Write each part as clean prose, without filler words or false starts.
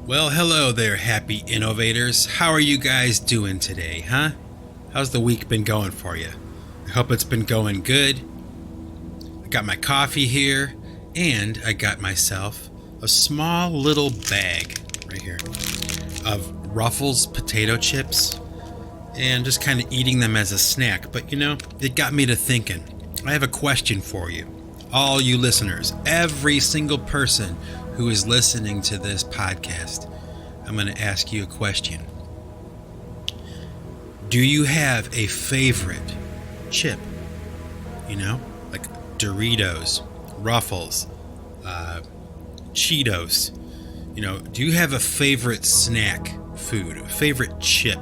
Well, hello there, happy innovators. How are you guys doing today, huh? How's the week been going for you? I hope it's been going good. I got my coffee here, and I got myself a small little bag right here of Ruffles potato chips, and just kind of eating them as a snack. But it got me to thinking. I have a question for you, all you listeners, every single person who is listening to this podcast. I'm going to ask you a question. Do you have a favorite chip? Like Doritos, Ruffles, Cheetos. Do you have a favorite snack food, a favorite chip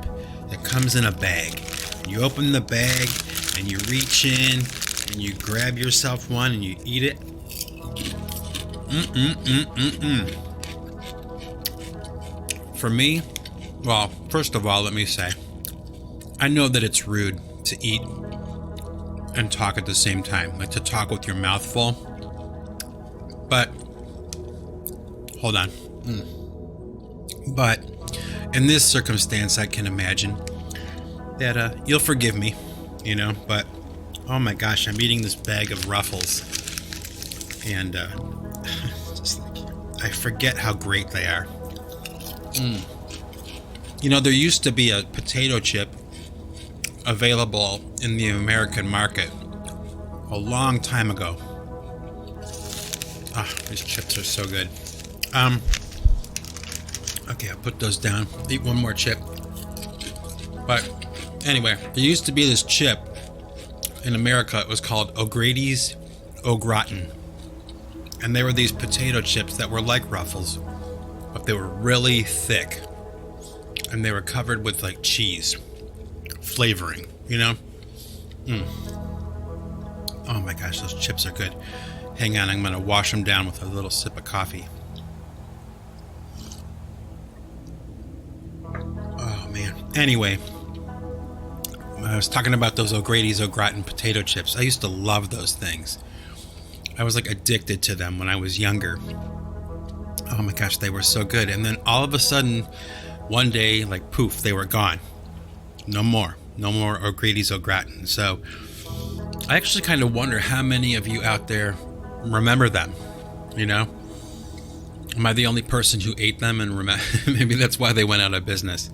that comes in a bag? You open the bag and you reach in and you grab yourself one and you eat it. For me, well, first of all, let me say, I know that it's rude to eat and talk at the same time, like to talk with your mouth full. But, hold on. But, in this circumstance, I can imagine that you'll forgive me, but, oh my gosh, I'm eating this bag of Ruffles. And, just like, I forget how great they are. There used to be a potato chip available in the American market a long time ago. These chips are so good. Okay, I'll put those down. Eat one more chip. But anyway, there used to be this chip in America. It was called O'Grady's Au Gratin. And they were these potato chips that were like Ruffles, but they were really thick. And they were covered with like cheese flavoring, Oh my gosh, those chips are good. Hang on, I'm going to wash them down with a little sip of coffee. Oh man. Anyway, I was talking about those O'Grady's Au Gratin potato chips. I used to love those things. I was like addicted to them when I was younger. Oh my gosh, they were so good. And then all of a sudden, one day, like poof, they were gone. No more O'Grady's Au Gratin. So I actually kind of wonder how many of you out there remember them. Am I the only person who ate them and maybe that's why they went out of business?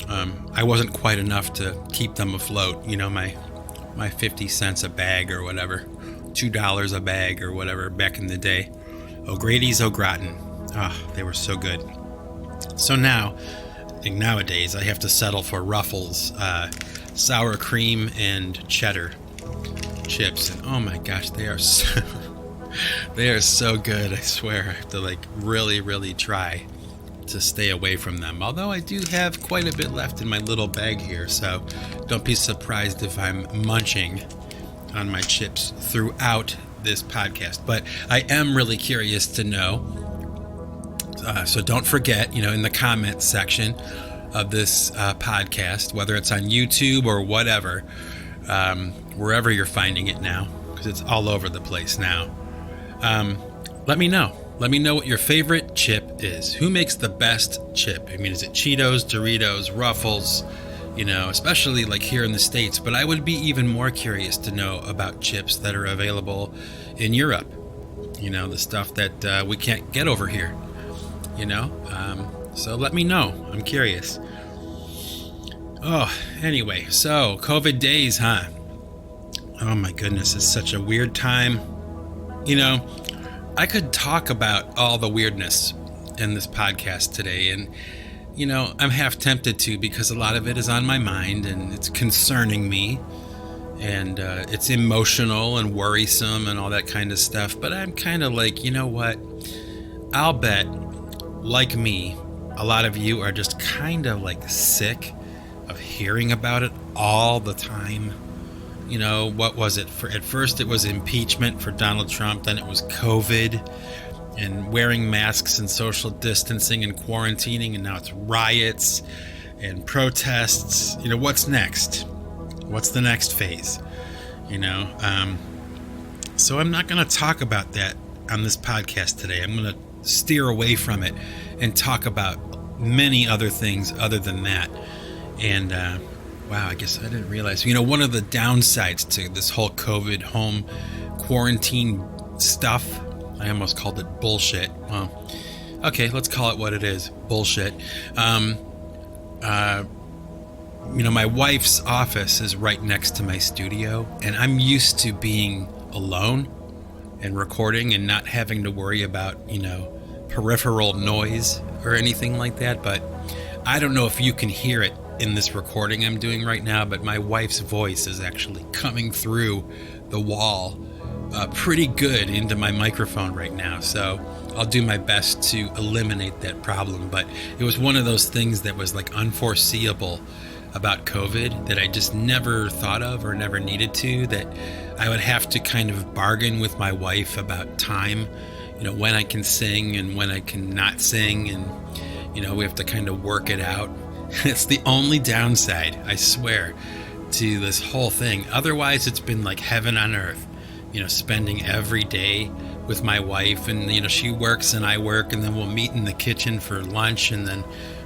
I wasn't quite enough to keep them afloat. My 50 cents a bag or whatever, $2 a bag or whatever back in the day. O'Grady's Au Gratin. They were so good. So now, I think nowadays, I have to settle for Ruffles, sour cream and cheddar chips. And oh my gosh, they are so good. I swear, I have to really, really try to stay away from them. Although I do have quite a bit left in my little bag here, so don't be surprised if I'm munching on my chips throughout this podcast. But I am really curious to know. So don't forget, in the comments section of this podcast, whether it's on YouTube or whatever, wherever you're finding it now, because it's all over the place now. Let me know. Let me know what your favorite chip is. Who makes the best chip? Is it Cheetos, Doritos, Ruffles? Especially like here in the States. But I would be even more curious to know about chips that are available in Europe. The stuff that we can't get over here. So let me know. I'm curious. Oh, anyway, so COVID days, huh? Oh my goodness, it's such a weird time. I could talk about all the weirdness in this podcast today, and I'm half tempted to, because a lot of it is on my mind and it's concerning me, and it's emotional and worrisome and all that kind of stuff. But I'm kind of like, what? I'll bet, like me, a lot of you are just kind of sick of hearing about it all the time. What was it? At first it was impeachment for Donald Trump, then it was COVID and wearing masks and social distancing and quarantining, and now it's riots and protests. What's next? What's the next phase? So I'm not going to talk about that on this podcast today. I'm going to steer away from it and talk about many other things other than that. And wow, I guess I didn't realize, one of the downsides to this whole COVID home quarantine stuff, I almost called it bullshit. Well, okay, let's call it what it is, bullshit. My wife's office is right next to my studio, and I'm used to being alone and recording and not having to worry about, peripheral noise or anything like that. But I don't know if you can hear it in this recording I'm doing right now, but my wife's voice is actually coming through the wall pretty good into my microphone right now. So I'll do my best to eliminate that problem. But it was one of those things that was like unforeseeable about COVID that I just never thought of or never needed to, that I would have to kind of bargain with my wife about time, when I can sing and when I can not sing, and we have to kind of work it out. It's the only downside, I swear, to this whole thing. Otherwise, it's been like heaven on earth, spending every day with my wife, and she works and I work, and then we'll meet in the kitchen for lunch and then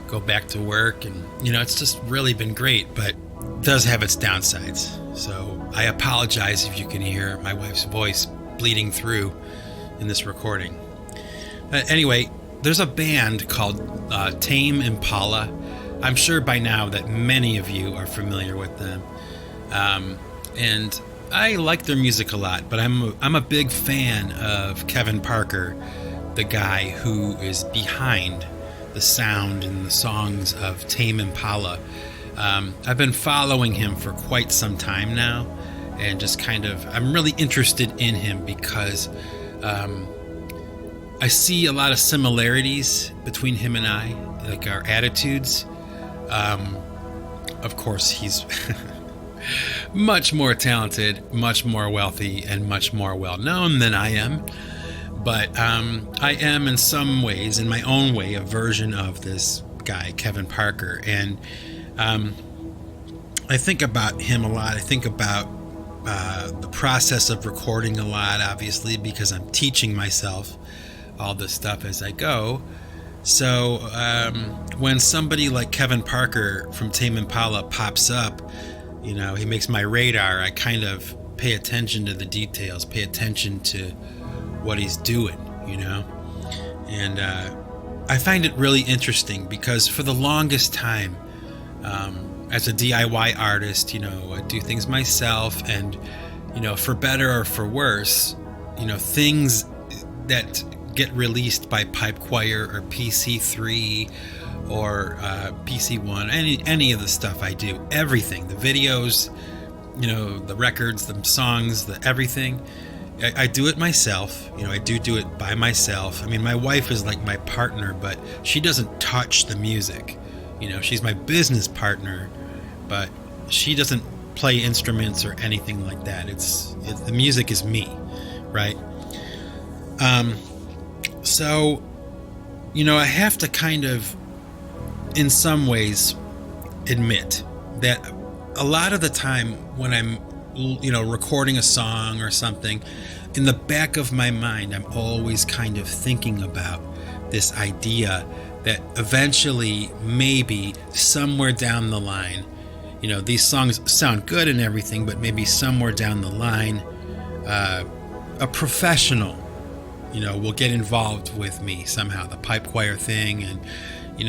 go back to work, and it's just really been great, but it does have its downsides. So I apologize if you can hear my wife's voice bleeding through in this recording. Anyway, there's a band called Tame Impala. I'm sure by now that many of you are familiar with them, and I like their music a lot, but I'm a big fan of Kevin Parker, the guy who is behind the sound and the songs of Tame Impala. I've been following him for quite some time now, and just I'm really interested in him because I see a lot of similarities between him and I, like our attitudes. Of course, he's much more talented, much more wealthy, and much more well-known than I am. But I am, in some ways, in my own way, a version of this guy, Kevin Parker. And I think about him a lot. I think about the process of recording a lot, obviously, because I'm teaching myself all this stuff as I go. So when somebody like Kevin Parker from Tame Impala pops up, he makes my radar. I kind of pay attention to the details, pay attention to what he's doing, and I find it really interesting because for the longest time, as a DIY artist, I do things myself, and for better or for worse, things that get released by Pipe Choir or PC3 or PC1, any of the stuff I do, everything, the videos, the records, the songs, the everything, I do it myself. I do it by myself. I mean, my wife is like my partner, but she doesn't touch the music. She's my business partner, but she doesn't play instruments or anything like that. The music is me, right? So, I have to kind of, in some ways, admit that a lot of the time when I'm, recording a song or something, in the back of my mind, I'm always kind of thinking about this idea that eventually, maybe somewhere down the line, these songs sound good and everything, but maybe somewhere down the line, a professional, will get involved with me somehow, the Pipe Choir thing, and,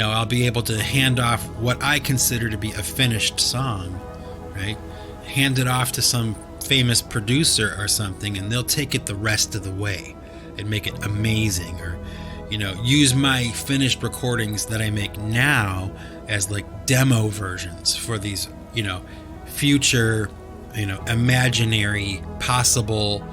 I'll be able to hand off what I consider to be a finished song, right? Hand it off to some famous producer or something, and they'll take it the rest of the way and make it amazing, or use my finished recordings that I make now as like demo versions for these future imaginary possible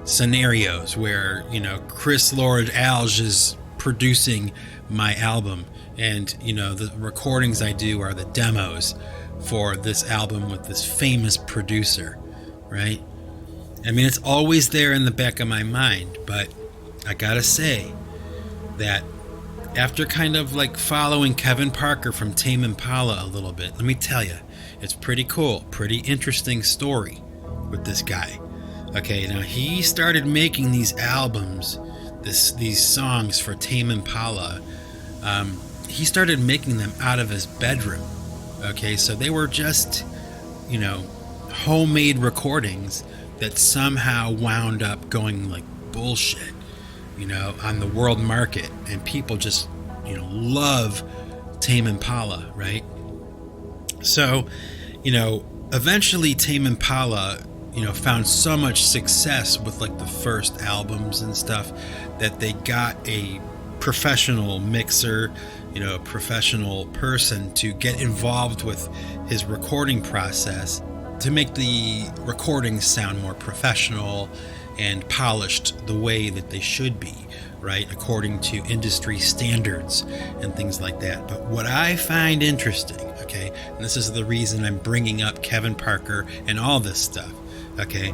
scenarios where Chris Lord Alge is producing my album, and the recordings I do are the demos for this album with this famous producer, right? I mean, it's always there in the back of my mind, but I gotta say that after kind of like following Kevin Parker from Tame Impala a little bit, let me tell you, it's pretty cool, pretty interesting story with this guy. Okay, now he started making these albums these songs for Tame Impala, he started making them out of his bedroom. Okay, so they were just, homemade recordings that somehow wound up going like bullshit, on the world market, and people just, love Tame Impala, right? So, eventually Tame Impala, found so much success with like the first albums and stuff that they got a professional mixer, a professional person to get involved with his recording process to make the recordings sound more professional and polished the way that they should be, right? According to industry standards and things like that. But what I find interesting, okay, and this is the reason I'm bringing up Kevin Parker and all this stuff, okay,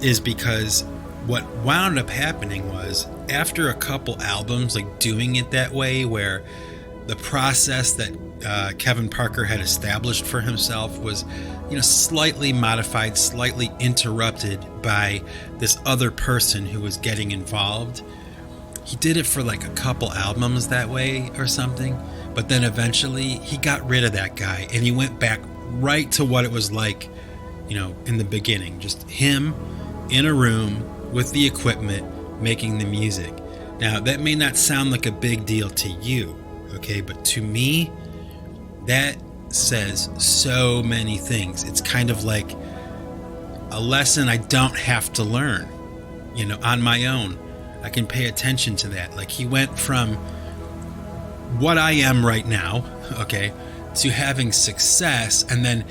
is because what wound up happening was after a couple albums, like doing it that way, where the process that Kevin Parker had established for himself was, slightly modified, slightly interrupted by this other person who was getting involved. He did it for like a couple albums that way or something, but then eventually he got rid of that guy and he went back right to what it was like, in the beginning, just him in a room with the equipment making the music. Now, that may not sound like a big deal to you, okay, but to me, that says so many things. It's kind of like a lesson I don't have to learn, on my own. I can pay attention to that. Like, he went from what I am right now, okay, to having success, and then,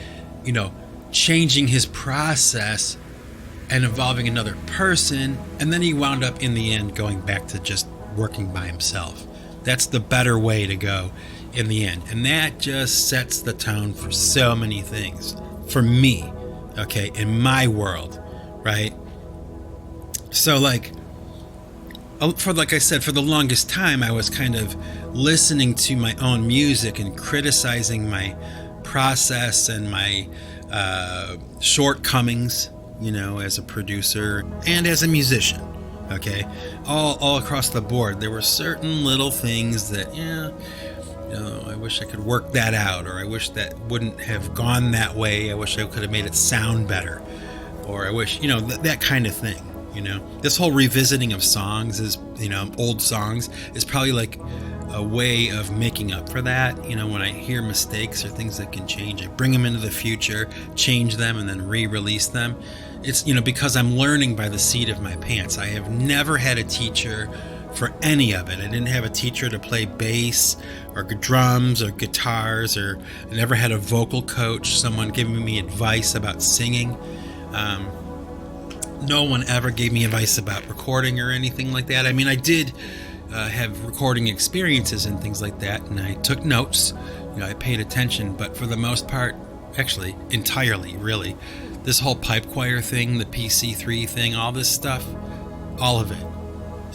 changing his process and involving another person, and then he wound up in the end going back to just working by himself. That's the better way to go in the end. And that just sets the tone for so many things for me, okay, in my world, right? So like I said, for the longest time, I was kind of listening to my own music and criticizing my process and my shortcomings, as a producer and as a musician, okay? All across the board. There were certain little things that, I wish I could work that out, or I wish that wouldn't have gone that way. I wish I could have made it sound better, or I wish, that kind of thing. This whole revisiting of songs is, old songs is probably like a way of making up for that. When I hear mistakes or things that can change, I bring them into the future, change them, and then re-release them. It's, because I'm learning by the seat of my pants. I have never had a teacher for any of it. I didn't have a teacher to play bass or drums or guitars, or I never had a vocal coach, someone giving me advice about singing. No one ever gave me advice about recording or anything like that. I mean, I did have recording experiences and things like that, and I took notes, I paid attention, but for the most part, actually entirely, really, this whole pipe choir thing, the PC3 thing, all this stuff, all of it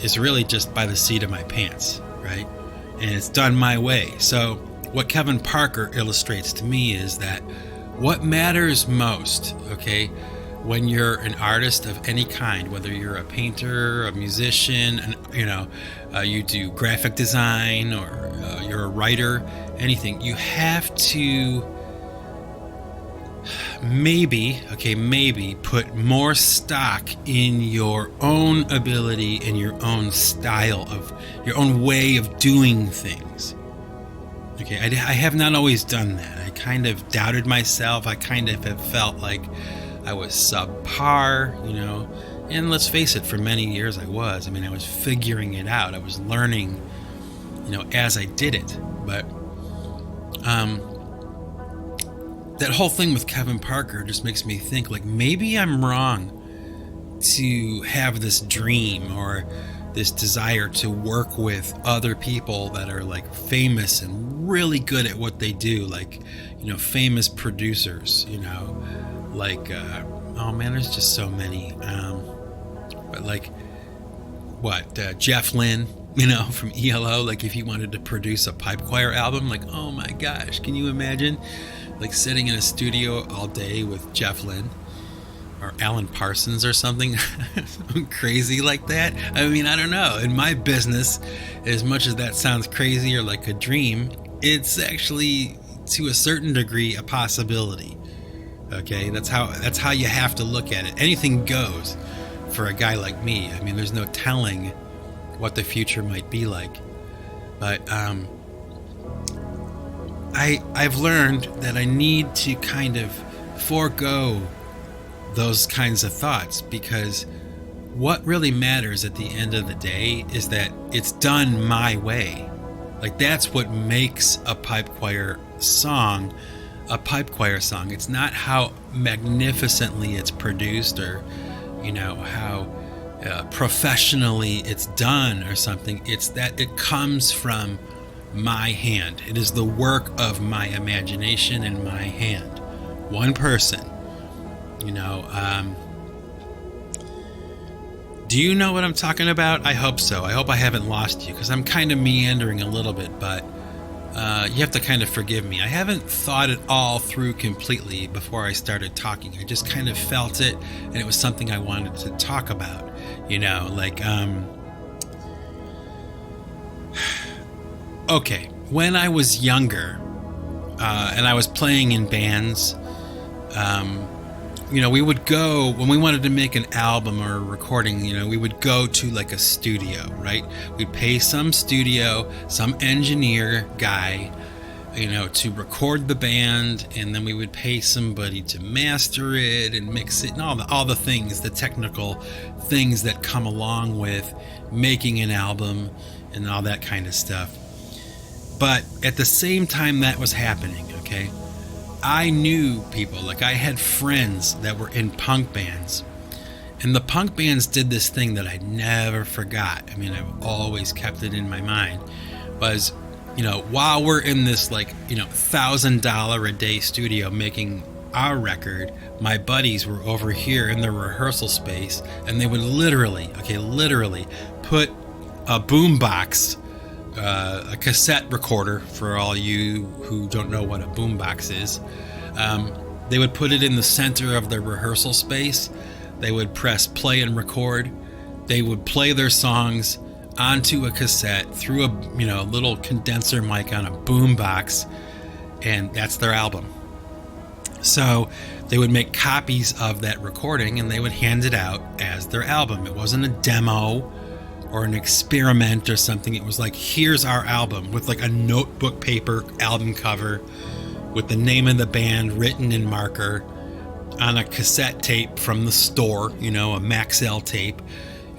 is really just by the seat of my pants, right? And it's done my way. So what Kevin Parker illustrates to me is that what matters most, okay, when you're an artist of any kind, whether you're a painter, a musician, you do graphic design, or you're a writer, anything, you have to maybe put more stock in your own ability and your own style of your own way of doing things. Okay, I have not always done that. I kind of doubted myself. I kind of have felt like I was subpar, and let's face it, for many years I was. I mean, I was figuring it out. I was learning, as I did it. But that whole thing with Kevin Parker just makes me think, like, maybe I'm wrong to have this dream or this desire to work with other people that are like famous and really good at what they do, like, famous producers, like, oh man, there's just so many. But like, Jeff Lynne, from ELO, like if he wanted to produce a pipe choir album, like, oh my gosh, can you imagine? Like sitting in a studio all day with Jeff Lynne, or Alan Parsons or something crazy like that. I mean, I don't know. In my business, as much as that sounds crazy or like a dream, it's actually to a certain degree a possibility. Okay, that's how you have to look at it. Anything goes for a guy like me. I mean, there's no telling what the future might be like. But I've learned that I need to kind of forego those kinds of thoughts, because what really matters at the end of the day is that it's done my way. Like, that's what makes a pipe choir song a pipe choir song. It's not how magnificently it's produced, or how professionally it's done or something. It's that it comes from my hand. It is the work of my imagination and my hand. One person. Do you know what I'm talking about? I hope so. I hope I haven't lost you, because I'm kind of meandering a little bit, but you have to kind of forgive me. I haven't thought it all through completely before I started talking. I just kind of felt it, and it was something I wanted to talk about. Okay, when I was younger, and I was playing in bands, we would go, when we wanted to make an album or a recording, we would go to like a studio, right? We'd pay some studio, some engineer guy, to record the band, and then we would pay somebody to master it and mix it, and all the things, the technical things that come along with making an album and all that kind of stuff. But at the same time that was happening, okay, I knew people, like I had friends that were in punk bands, and the punk bands did this thing that I never forgot. I mean, I've always kept it in my mind, was, while we're in this $1,000 a day studio making our record, my buddies were over here in the rehearsal space, and they would literally put a boombox, a cassette recorder, for all you who don't know what a boombox is. They would put it in the center of their rehearsal space. They would press play and record. They would play their songs onto a cassette through a little condenser mic on a boombox, and that's their album. So they would make copies of that recording, and they would hand it out as their album. It wasn't a demo or an experiment or something. It was like, here's our album, with like a notebook paper album cover with the name of the band written in marker on a cassette tape from the store, a Maxell tape,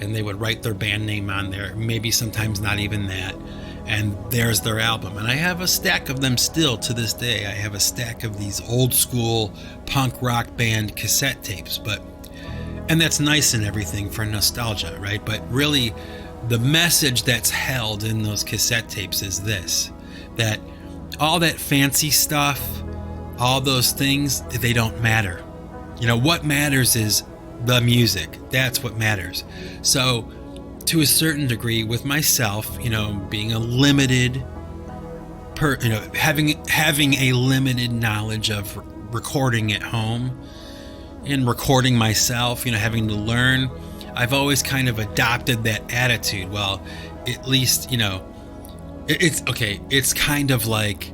and they would write their band name on there, maybe sometimes not even that, and there's their album. And I have a stack of them still to this day. I have a stack of these old school punk rock band cassette tapes, and that's nice and everything for nostalgia, right? But really, the message that's held in those cassette tapes is this, that all that fancy stuff, all those things, they don't matter. What matters is the music. That's what matters. So to a certain degree, with myself, being a limited having a limited knowledge of recording at home and recording myself, having to learn, I've always kind of adopted that attitude. Well, at least, it's okay. It is kind of like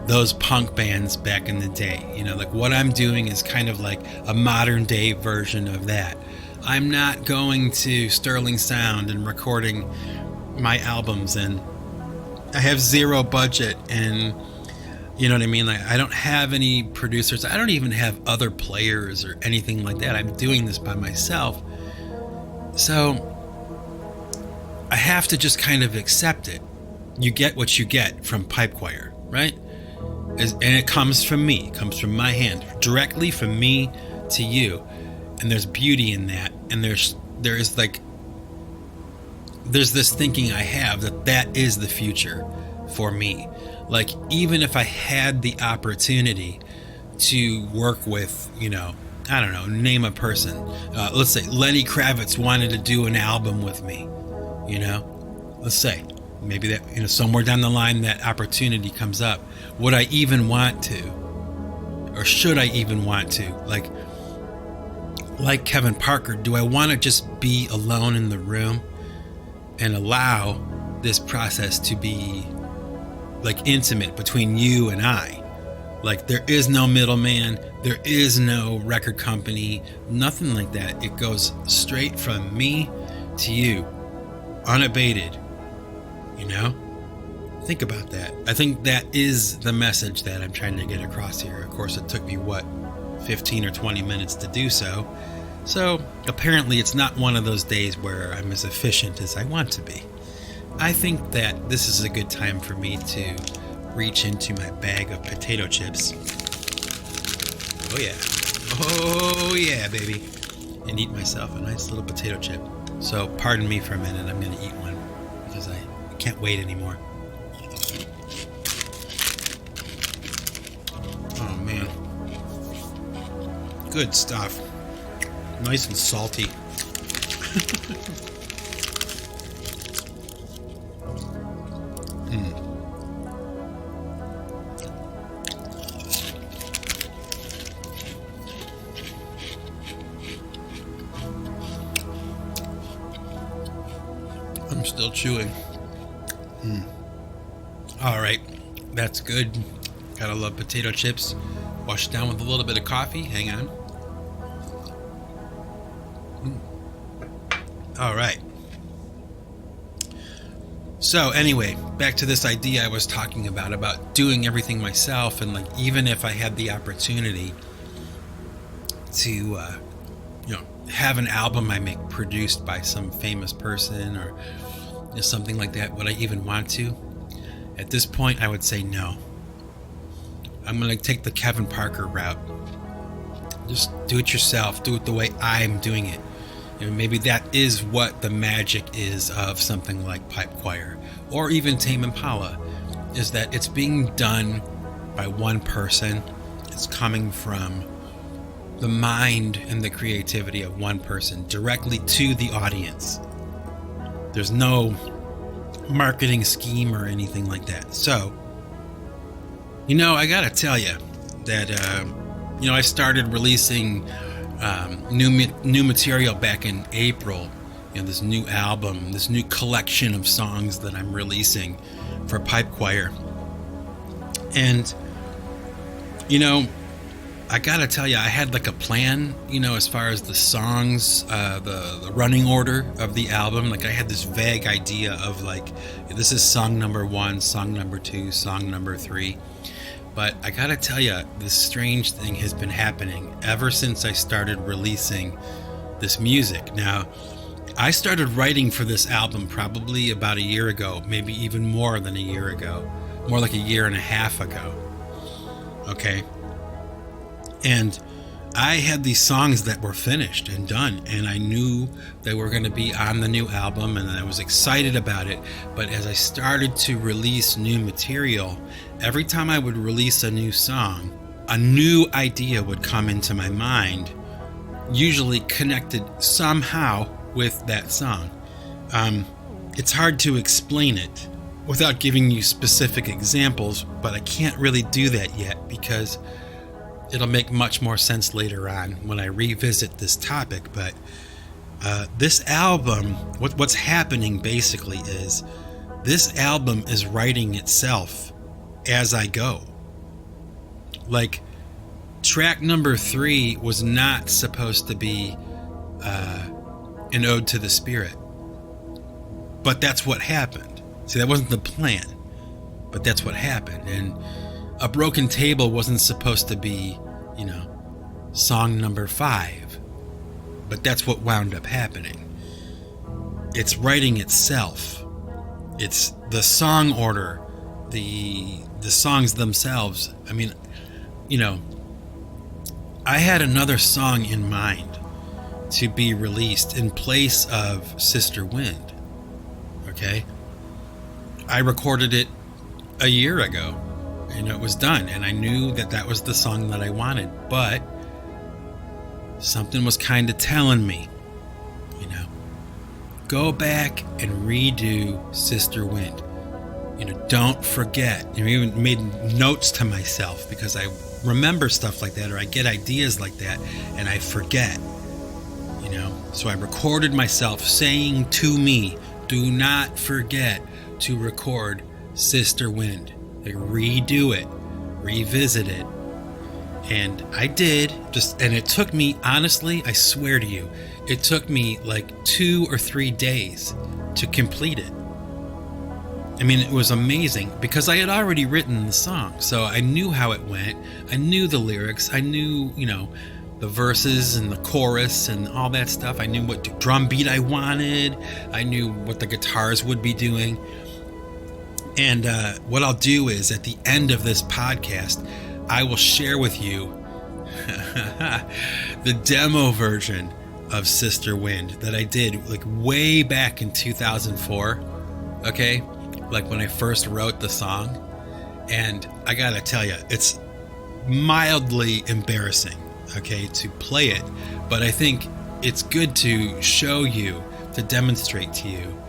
those punk bands back in the day. Like what I'm doing is kind of like a modern day version of that. I'm not going to Sterling Sound and recording my albums, and I have zero budget, and you know what I mean? Like, I don't have any producers. I don't even have other players or anything like that. I'm doing this by myself. So I have to just kind of accept it. You get what you get from pipe choir, right? And it comes from me. It comes from my hand, directly from me to you. And there's beauty in that. And there's this thinking I have that is the future for me. Like, even if I had the opportunity to work with, I don't know, name a person. Let's say Lenny Kravitz wanted to do an album with me, let's say maybe that, somewhere down the line that opportunity comes up. Would I even want to? Or should I even want to? Like Kevin Parker, do I want to just be alone in the room and allow this process to be like intimate between you and I? Like, there is no middleman, there is no record company, nothing like that. It goes straight from me to you, unabated, you know? Think about that. I think that is the message that I'm trying to get across here. Of course, it took me, 15 or 20 minutes to do so. So apparently it's not one of those days where I'm as efficient as I want to be. I think that this is a good time for me to reach into my bag of potato chips. Oh yeah. Oh yeah, baby. And eat myself a nice little potato chip. So pardon me for a minute, I'm going to eat one because I can't wait anymore. Oh man. Good stuff. Nice and salty. I'm still chewing. All right, that's good. Gotta love potato chips. Wash it down with a little bit of coffee. Hang on. All right. So anyway, back to this idea I was talking about doing everything myself, and like even if I had the opportunity to, have an album I make produced by some famous person or something like that, would I even want to? At this point, I would say no. I'm going to take the Kevin Parker route. Just do it yourself. Do it the way I'm doing it. And maybe that is what the magic is of something like Pipe Choir or even Tame Impala, is that it's being done by one person. It's coming from the mind and the creativity of one person directly to the audience. There's no marketing scheme or anything like that. So, I gotta tell you that, I started releasing new material back in April. This new album, this new collection of songs that I'm releasing for Pipe Choir. And, I gotta tell you, I had like a plan, as far as the songs, the running order of the album. Like I had this vague idea of like, this is song number 1, song number 2, song number 3. But I gotta tell you, this strange thing has been happening ever since I started releasing this music. Now, I started writing for this album probably about a year ago, maybe even more than a year ago, more like a year and a half ago. Okay. And I had these songs that were finished and done, and I knew they were going to be on the new album, and I was excited about it. But as I started to release new material, every time I would release a new song, a new idea would come into my mind, usually connected somehow with that song. It's hard to explain it without giving you specific examples, but I can't really do that yet because it'll make much more sense later on when I revisit this topic. But this album, what's happening basically is this album is writing itself as I go. Like, track number 3 was not supposed to be an ode to the spirit, but that's what happened. See, that wasn't the plan, but that's what happened. And A Broken Table wasn't supposed to be, song number 5, but that's what wound up happening. It's writing itself. It's the song order, the songs themselves. I mean, I had another song in mind to be released in place of Sister Wind. Okay? I recorded it a year ago, and it was done, and I knew that was the song that I wanted, but something was kind of telling me, go back and redo Sister Wind. Don't forget. I even made notes to myself because I remember stuff like that, or I get ideas like that and I forget, you know? So I recorded myself saying to me, do not forget to record Sister Wind. Like, redo it, revisit it. And I did, and it took me, honestly, I swear to you, it took me like 2 or 3 days to complete it. I mean, it was amazing because I had already written the song, so I knew how it went. I knew the lyrics. I knew, you know, the verses and the chorus and all that stuff. I knew what drum beat I wanted. I knew what the guitars would be doing. And what I'll do is, at the end of this podcast, I will share with you the demo version of Sister Wind that I did like way back in 2004. Okay? Like when I first wrote the song. And I gotta tell you, it's mildly embarrassing, okay, to play it. But I think it's good to show you, to demonstrate to you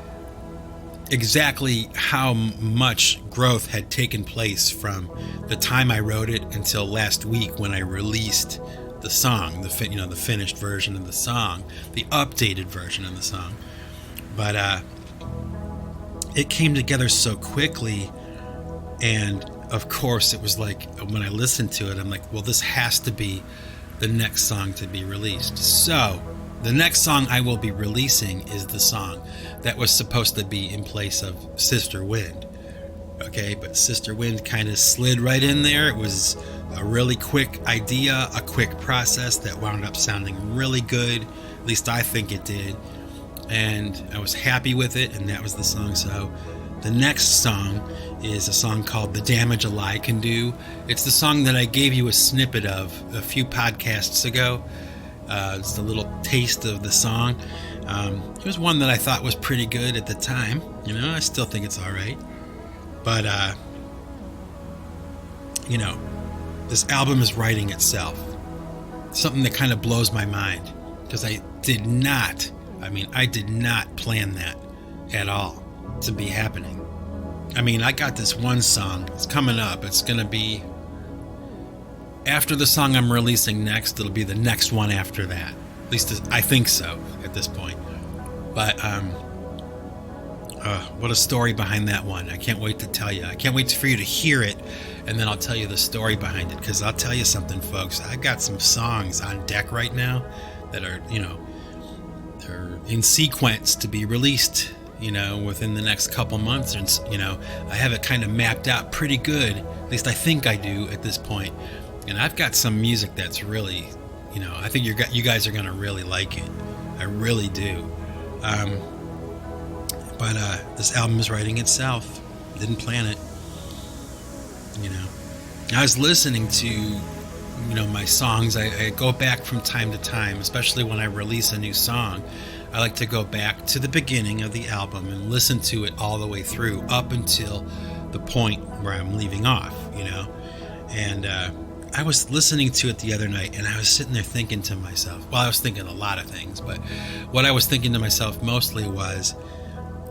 exactly how much growth had taken place from the time I wrote it until last week when I released the song, the finished version of the song, the updated version of the song. But it came together so quickly, and of course it was like, when I listened to it, I'm like, well, this has to be the next song to be released. So the next song I will be releasing is the song that was supposed to be in place of Sister Wind. Okay, but Sister Wind kind of slid right in there. It was a really quick idea, a quick process that wound up sounding really good. At least I think it did. And I was happy with it, and that was the song. So the next song is a song called The Damage a Lie Can Do. It's the song that I gave you a snippet of a few podcasts ago. It's a little taste of the song. It was one that I thought was pretty good at the time. You know, I still think it's all right. But, you know, this album is writing itself. Something that kind of blows my mind, because I did not plan that at all to be happening. I mean, I got this one song. It's coming up. It's going to be, after the song I'm releasing next, it'll be the next one after that. At least I think so at this point. But what a story behind that one. I can't wait to tell you. I can't wait for you to hear it, and then I'll tell you the story behind it. Because I'll tell you something, folks. I got some songs on deck right now that are, you know, they're in sequence to be released, you know, within the next couple months. And, you know, I have it kind of mapped out pretty good. At least I think I do at this point. And I've got some music that's really, you know, I think you guys are going to really like it. I really do. But this album is writing itself. Didn't plan it. You know, I was listening to, you know, my songs. I go back from time to time, especially when I release a new song. I like to go back to the beginning of the album and listen to it all the way through, up until the point where I'm leaving off, you know. And I was listening to it the other night, and I was sitting there thinking to myself, well, I was thinking a lot of things, but what I was thinking to myself mostly was,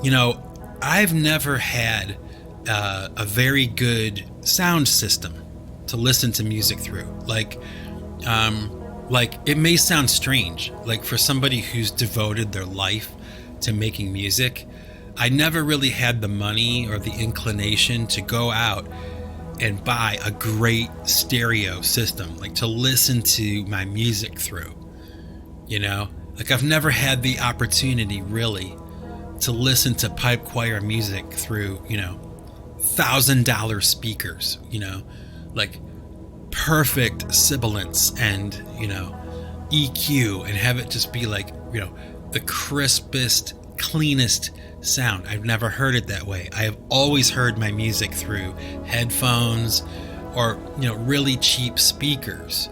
you know, I've never had a very good sound system to listen to music through. Like it may sound strange, like for somebody who's devoted their life to making music, I never really had the money or the inclination to go out and buy a great stereo system, like to listen to my music through, you know? Like I've never had the opportunity really to listen to pipe choir music through, you know, $1,000 speakers, you know, like perfect sibilance and, you know, EQ, and have it just be like, you know, the crispest, cleanest sound. I've never heard it that way. I have always heard my music through headphones or, you know, really cheap speakers,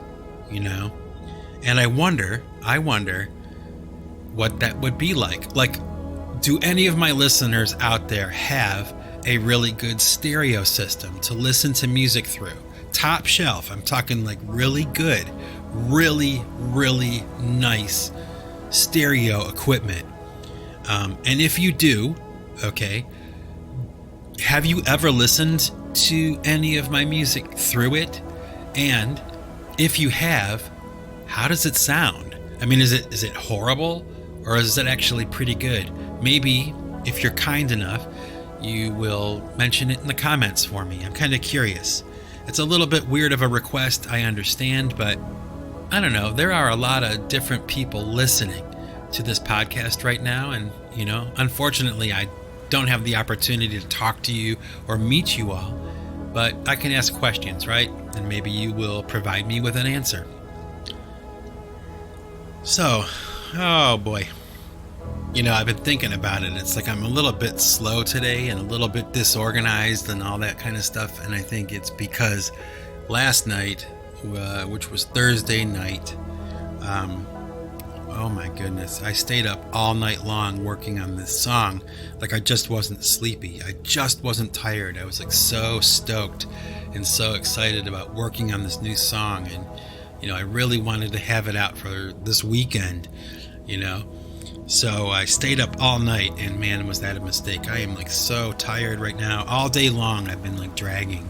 you know? And I wonder what that would be like. Like, do any of my listeners out there have a really good stereo system to listen to music through? Top shelf. I'm talking like really good, really, really nice stereo equipment. And if you do, okay, have you ever listened to any of my music through it? And if you have, how does it sound? I mean, is it horrible, or is it actually pretty good? Maybe if you're kind enough, you will mention it in the comments for me. I'm kind of curious. It's a little bit weird of a request, I understand, but I don't know. There are a lot of different people listening to this podcast right now, and unfortunately, I don't have the opportunity to talk to you or meet you all, but I can ask questions, right? And maybe you will provide me with an answer. So, oh boy. I've been thinking about it. It's like I'm a little bit slow today and a little bit disorganized and all that kind of stuff. And I think it's because last night, which was Thursday night, oh my goodness, I stayed up all night long working on this song. Like I just wasn't sleepy. I just wasn't tired. I was like so stoked and so excited about working on this new song. And, I really wanted to have it out for this weekend, So I stayed up all night, and man, was that a mistake. I am like so tired right now. All day long I've been like dragging,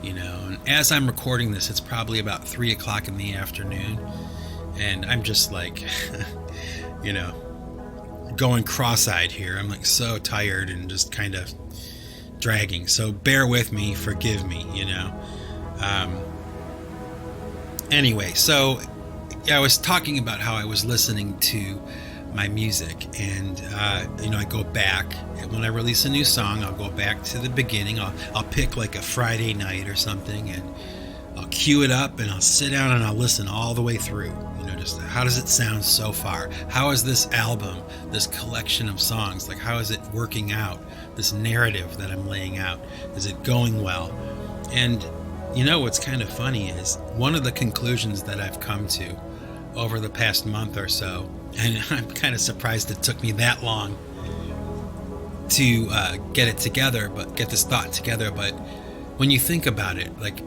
and as I'm recording this, it's probably about 3 o'clock in the afternoon, and I'm just like, going cross-eyed here. I'm like so tired and just kind of dragging. So bear with me, forgive me, Anyway, so I was talking about how I was listening to my music, and I go back when I release a new song. I'll go back to the beginning. I'll pick like a Friday night or something, and I'll cue it up, and I'll sit down and I'll listen all the way through. Just how does it sound so far? How is this album, this collection of songs, like how is it working out? This narrative that I'm laying out, is it going well? And what's kind of funny is one of the conclusions that I've come to over the past month or so, and I'm kind of surprised it took me that long to get this thought together. But when you think about it, like,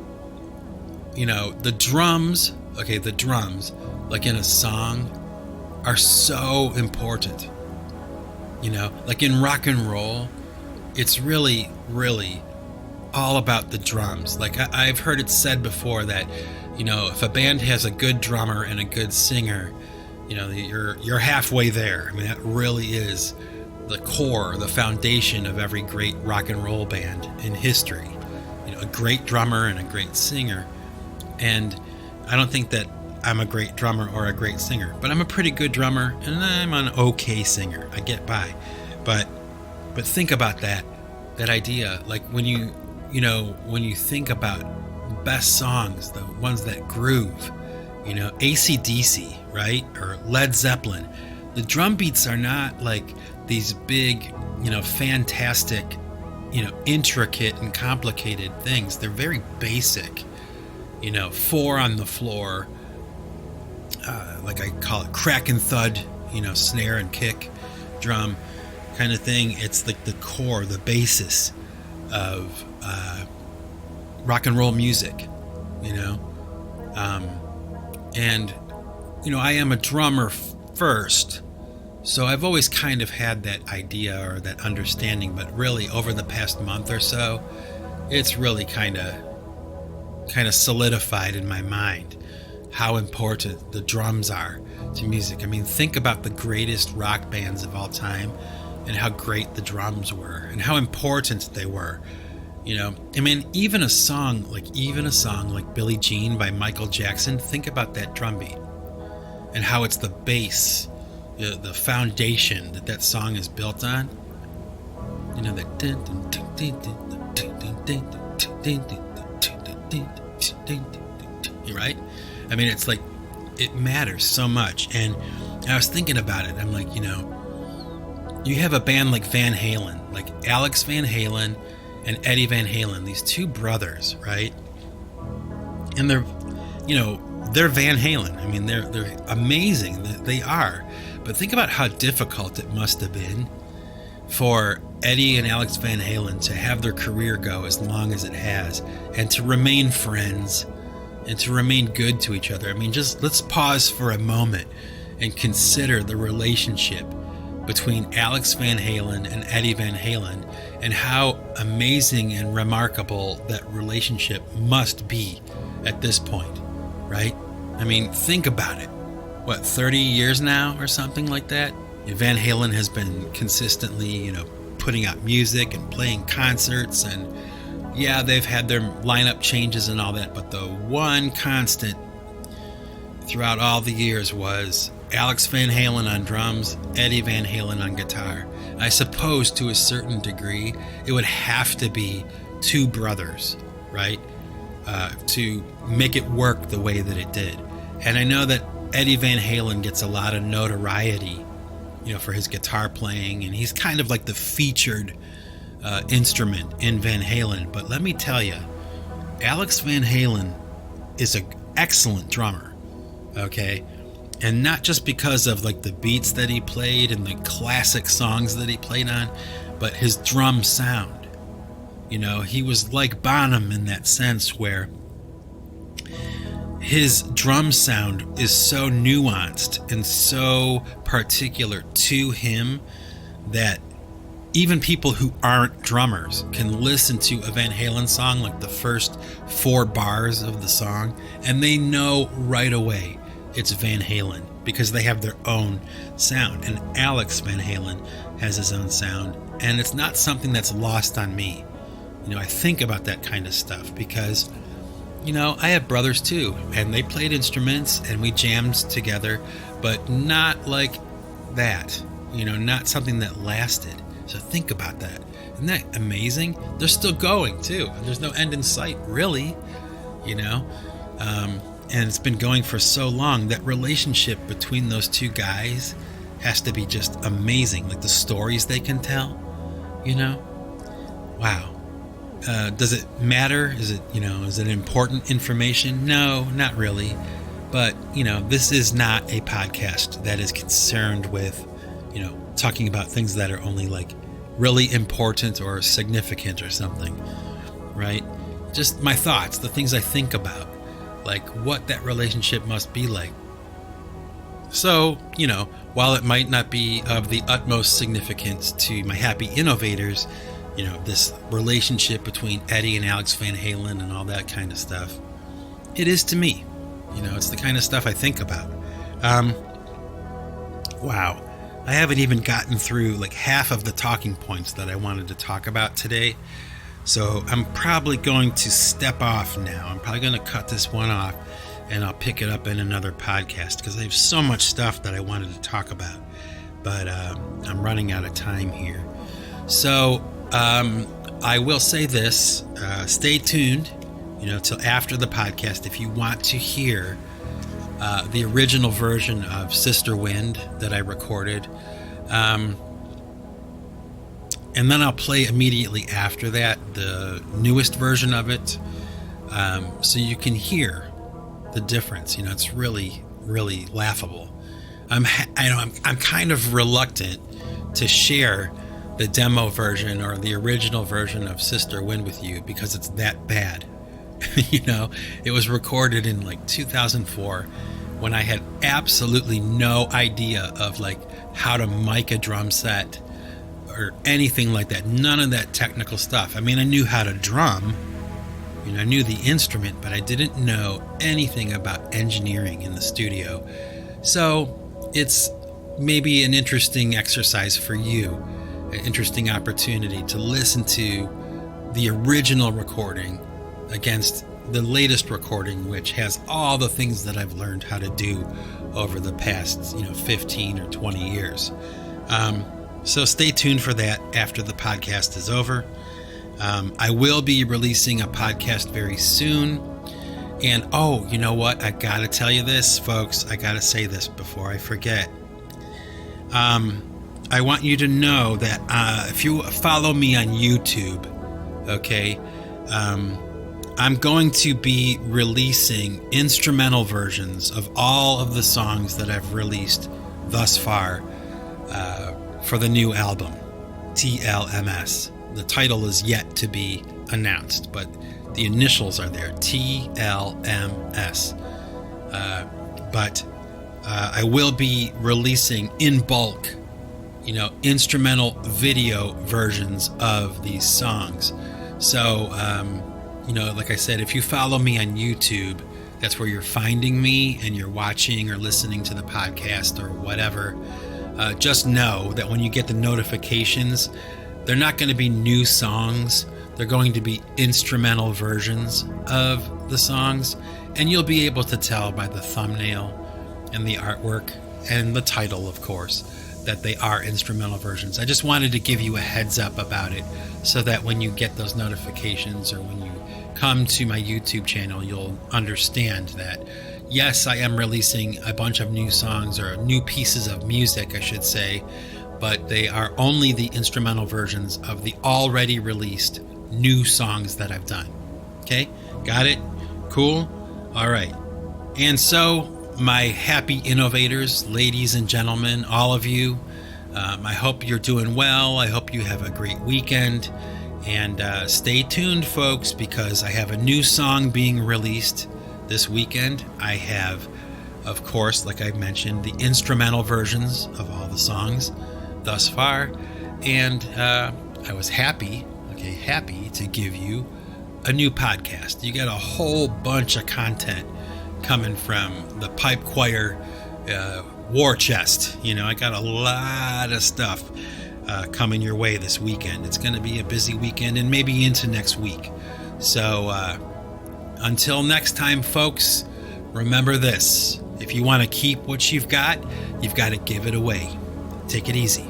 the drums, like in a song, are so important. Like in rock and roll, it's really, really all about the drums. Like I've heard it said before that, if a band has a good drummer and a good singer, you're halfway there. I mean, that really is the core, the foundation of every great rock and roll band in history. A great drummer and a great singer. And I don't think that I'm a great drummer or a great singer, but I'm a pretty good drummer and I'm an okay singer. I get by. But think about that idea. Like when you think about best songs, the ones that groove, AC/DC, right? Or Led Zeppelin. The drum beats are not like these big, fantastic, intricate and complicated things. They're very basic, 4 on the floor, like I call it crack and thud, snare and kick drum kind of thing. It's like the core, the basis of rock and roll music, and I am a drummer first, so I've always kind of had that idea or that understanding, but really over the past month or so, it's really kind of solidified in my mind how important the drums are to music. I mean, think about the greatest rock bands of all time and how great the drums were and how important they were. I mean, even a song like Billie Jean by Michael Jackson, think about that drum beat and how it's the base, the foundation that song is built on. Right? I mean, it's like, it matters so much. And I was thinking about it. I'm like, you have a band like Van Halen, like Alex Van Halen and Eddie Van Halen, these two brothers, right? And they're Van Halen. I mean, they're amazing. They are. But think about how difficult it must have been for Eddie and Alex Van Halen to have their career go as long as it has, and to remain friends and to remain good to each other. I mean, just let's pause for a moment and consider the relationship between Alex Van Halen and Eddie Van Halen and how amazing and remarkable that relationship must be at this point, right? I mean, think about it. What, 30 years now or something like that? Van Halen has been consistently, putting out music and playing concerts, and yeah, they've had their lineup changes and all that, but the one constant throughout all the years was Alex Van Halen on drums, Eddie Van Halen on guitar. I suppose to a certain degree, it would have to be two brothers, right? To make it work the way that it did. And I know that Eddie Van Halen gets a lot of notoriety, for his guitar playing, and he's kind of like the featured instrument in Van Halen. But let me tell you, Alex Van Halen is an excellent drummer, okay? And not just because of like the beats that he played and the classic songs that he played on, but his drum sound. He was like Bonham in that sense, where his drum sound is so nuanced and so particular to him that even people who aren't drummers can listen to a Van Halen song, like the first 4 bars of the song, and they know right away it's Van Halen because they have their own sound. And Alex Van Halen has his own sound, and it's not something that's lost on me. I think about that kind of stuff because, I have brothers too, and they played instruments and we jammed together, but not like that, not something that lasted. So think about that. Isn't that amazing? They're still going too. There's no end in sight, really, and it's been going for so long. That relationship between those two guys has to be just amazing. Like the stories they can tell, wow. Does it matter? Is it important information? No, not really. But, this is not a podcast that is concerned with, talking about things that are only like really important or significant or something, right? Just my thoughts, the things I think about, like what that relationship must be like. So, while it might not be of the utmost significance to my happy innovators, this relationship between Eddie and Alex Van Halen and all that kind of stuff, it is to me. It's the kind of stuff I think about. Wow. I haven't even gotten through like half of the talking points that I wanted to talk about today. So I'm probably going to step off now. I'm probably going to cut this one off and I'll pick it up in another podcast because I have so much stuff that I wanted to talk about. But I'm running out of time here. So I will say this, stay tuned, till after the podcast if you want to hear the original version of Sister Wind that I recorded. And then I'll play immediately after that the newest version of it, so you can hear the difference. It's really, really laughable. I'm kind of reluctant to share the demo version or the original version of Sister Wind with you because it's that bad. It was recorded in like 2004 when I had absolutely no idea of like how to mic a drum set or anything like that. None of that technical stuff. I mean, I knew how to drum, I knew the instrument, but I didn't know anything about engineering in the studio. So it's maybe an interesting exercise for you, an interesting opportunity to listen to the original recording against the latest recording, which has all the things that I've learned how to do over the past 15 or 20 years. So stay tuned for that after the podcast is over. I will be releasing a podcast very soon. And you know what? I gotta tell you this, folks. I gotta say this before I forget. I want you to know that if you follow me on YouTube, okay, I'm going to be releasing instrumental versions of all of the songs that I've released thus far for the new album, TLMS. The title is yet to be announced, but the initials are there, TLMS. But I will be releasing in bulk, instrumental video versions of these songs. So, Like I said, if you follow me on YouTube, that's where you're finding me and you're watching or listening to the podcast or whatever. Just know that when you get the notifications, they're not going to be new songs. They're going to be instrumental versions of the songs. And you'll be able to tell by the thumbnail and the artwork and the title, of course, that they are instrumental versions. I just wanted to give you a heads up about it so that when you get those notifications or when you come to my YouTube channel, you'll understand that, yes, I am releasing a bunch of new songs or new pieces of music, I should say, but they are only the instrumental versions of the already released new songs that I've done. Okay? Got it? Cool? All right. And so, my happy innovators, ladies and gentlemen, all of you, I hope you're doing well. I hope you have a great weekend. And stay tuned, folks, because I have a new song being released this weekend. I have, of course, like I mentioned, the instrumental versions of all the songs thus far. And I was happy to give you a new podcast. You got a whole bunch of content coming from the Pipe Choir war chest. I got a lot of stuff coming your way this weekend. It's going to be a busy weekend and maybe into next week. So until next time, folks, remember this. If you want to keep what you've got to give it away. Take it easy.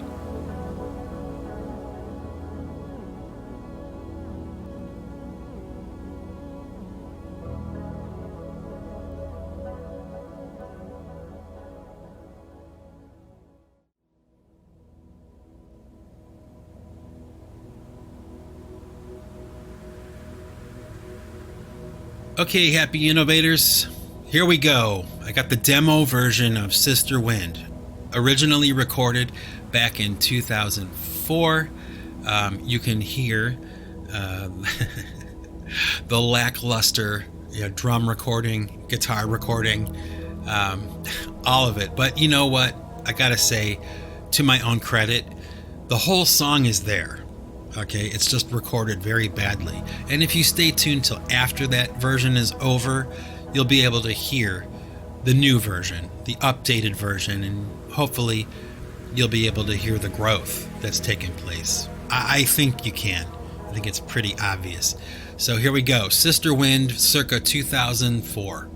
Okay, happy innovators, here we go. I got the demo version of Sister Wind, originally recorded back in 2004. You can hear the lackluster drum recording, guitar recording, all of it. But you know what? I gotta say, to my own credit, the whole song is there. Okay, it's just recorded very badly. And if you stay tuned till after that version is over, you'll be able to hear the new version, the updated version, and hopefully you'll be able to hear the growth that's taken place. I think you can. I think it's pretty obvious. So here we go. Sister Wind, circa 2004.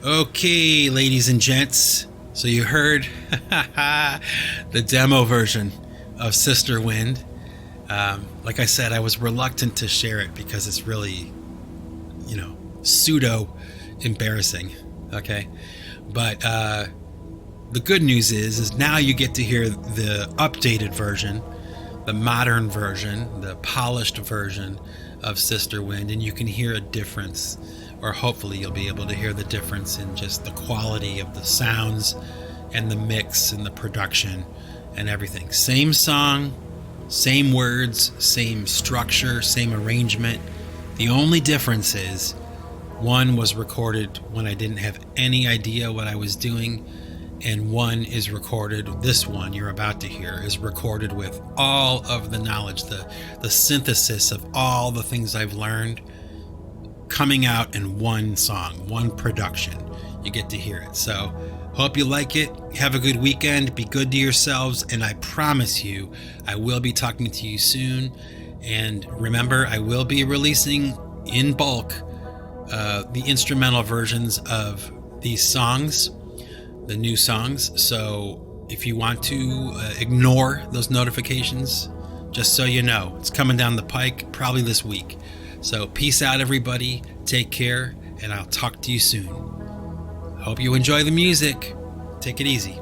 Okay, ladies and gents, so you heard the demo version of Sister Wind. Like I said, I was reluctant to share it because it's really, pseudo embarrassing. Okay, but the good news is now you get to hear the updated version, the modern version, the polished version of Sister Wind, and you can hear a difference. Or hopefully you'll be able to hear the difference in just the quality of the sounds and the mix and the production and everything. Same song, same words, same structure, same arrangement. The only difference is one was recorded when I didn't have any idea what I was doing, and one is recorded, this one you're about to hear, is recorded with all of the knowledge, the synthesis of all the things I've learned coming out in one song, one production. You get to hear it. So hope you like it. Have a good weekend. Be good to yourselves. And I promise you, I will be talking to you soon. And remember, I will be releasing in bulk the instrumental versions of these songs, the new songs. So if you want to ignore those notifications, just so you know, it's coming down the pike probably this week. So peace out, everybody. Take care, and I'll talk to you soon. Hope you enjoy the music. Take it easy.